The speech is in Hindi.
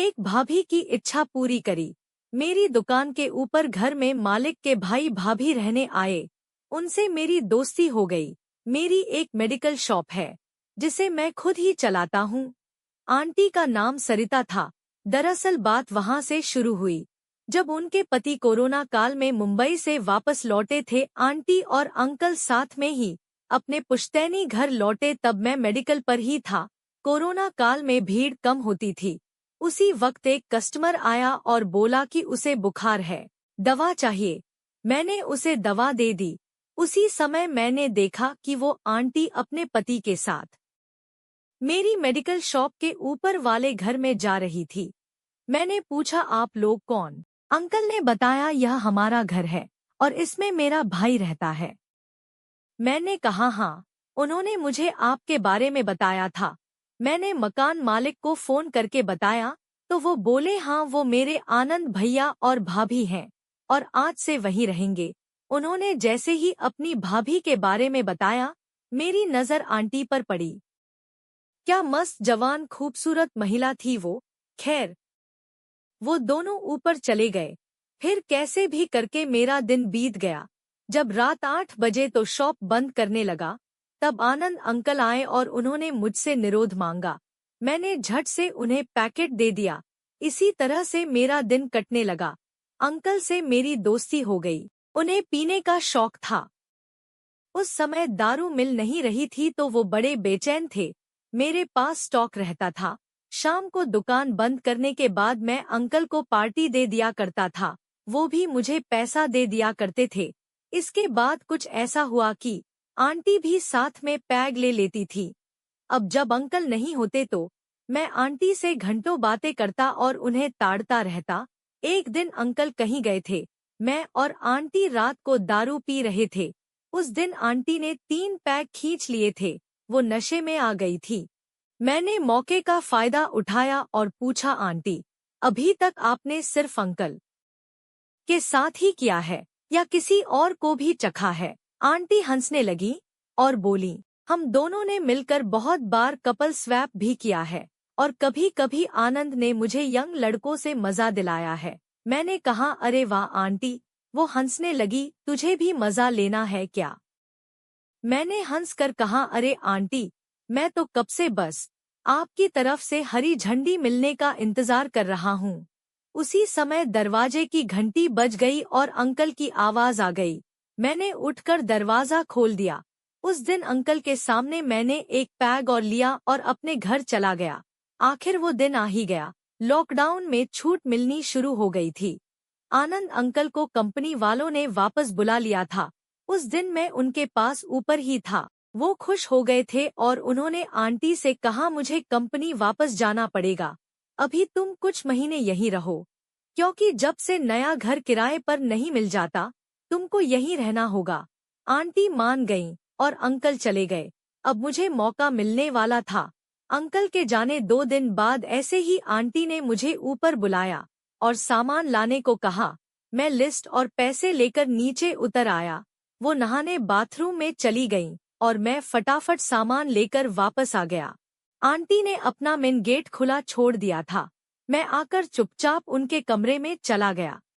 एक भाभी की इच्छा पूरी करी। मेरी दुकान के ऊपर घर में मालिक के भाई भाभी रहने आए। उनसे मेरी दोस्ती हो गई। मेरी एक मेडिकल शॉप है जिसे मैं खुद ही चलाता हूँ। आंटी का नाम सरिता था। दरअसल बात वहाँ से शुरू हुई जब उनके पति कोरोना काल में मुंबई से वापस लौटे थे। आंटी और अंकल साथ में ही अपने पुश्तैनी घर लौटे। तब मैं मेडिकल पर ही था। कोरोना काल में भीड़ कम होती थी। उसी वक्त एक कस्टमर आया और बोला कि उसे बुखार है, दवा चाहिए। मैंने उसे दवा दे दी। उसी समय मैंने देखा कि वो आंटी अपने पति के साथ मेरी मेडिकल शॉप के ऊपर वाले घर में जा रही थी। मैंने पूछा, आप लोग कौन? अंकल ने बताया, यह हमारा घर है और इसमें मेरा भाई रहता है। मैंने कहा, हाँ, उन्होंने मुझे आपके बारे में बताया था। मैंने मकान मालिक को फोन करके बताया तो वो बोले, हाँ, वो मेरे आनंद भैया और भाभी हैं और आज से वहीं रहेंगे। उन्होंने जैसे ही अपनी भाभी के बारे में बताया, मेरी नजर आंटी पर पड़ी। क्या मस्त जवान खूबसूरत महिला थी वो। खैर, वो दोनों ऊपर चले गए। फिर कैसे भी करके मेरा दिन बीत गया। जब रात 8 बजे तो शॉप बंद करने लगा, तब आनंद अंकल आए और उन्होंने मुझसे निरोध मांगा। मैंने झट से उन्हें पैकेट दे दिया। इसी तरह से मेरा दिन कटने लगा। अंकल से मेरी दोस्ती हो गई। उन्हें पीने का शौक था। उस समय दारू मिल नहीं रही थी तो वो बड़े बेचैन थे। मेरे पास स्टॉक रहता था। शाम को दुकान बंद करने के बाद मैं अंकल को पार्टी दे दिया करता था। वो भी मुझे पैसा दे दिया करते थे। इसके बाद कुछ ऐसा हुआ कि आंटी भी साथ में पैग ले लेती थी। अब जब अंकल नहीं होते तो मैं आंटी से घंटों बातें करता और उन्हें ताड़ता रहता। एक दिन अंकल कहीं गए थे। मैं और आंटी रात को दारू पी रहे थे। उस दिन आंटी ने 3 पैग खींच लिए थे। वो नशे में आ गई थी। मैंने मौके का फायदा उठाया और पूछा, आंटी, अभी तक आपने सिर्फ अंकल के साथ ही किया है या किसी और को भी चखा है? आंटी हंसने लगी और बोली, हम दोनों ने मिलकर बहुत बार कपल स्वैप भी किया है और कभी कभी आनंद ने मुझे यंग लड़कों से मजा दिलाया है। मैंने कहा, अरे वाह आंटी। वो हंसने लगी, तुझे भी मजा लेना है क्या? मैंने हंसकर कहा, अरे आंटी, मैं तो कब से बस आपकी तरफ से हरी झंडी मिलने का इंतजार कर रहा हूँ। उसी समय दरवाजे की घंटी बज गई और अंकल की आवाज आ गई। मैंने उठकर दरवाजा खोल दिया। उस दिन अंकल के सामने मैंने एक पैग और लिया और अपने घर चला गया। आखिर वो दिन आ ही गया। लॉकडाउन में छूट मिलनी शुरू हो गई थी। आनंद अंकल को कंपनी वालों ने वापस बुला लिया था। उस दिन मैं उनके पास ऊपर ही था। वो खुश हो गए थे और उन्होंने आंटी से कहा, मुझे कंपनी वापस जाना पड़ेगा। अभी तुम कुछ महीने यहीं रहो, क्योंकि जब से नया घर किराए पर नहीं मिल जाता, तुमको यहीं रहना होगा। आंटी मान गईं और अंकल चले गए। अब मुझे मौका मिलने वाला था। अंकल के जाने 2 दिन बाद ऐसे ही आंटी ने मुझे ऊपर बुलाया और सामान लाने को कहा। मैं लिस्ट और पैसे लेकर नीचे उतर आया। वो नहाने बाथरूम में चली गईं और मैं फटाफट सामान लेकर वापस आ गया। आंटी ने अपना मेन गेट खुला छोड़ दिया था। मैं आकर चुपचाप उनके कमरे में चला गया।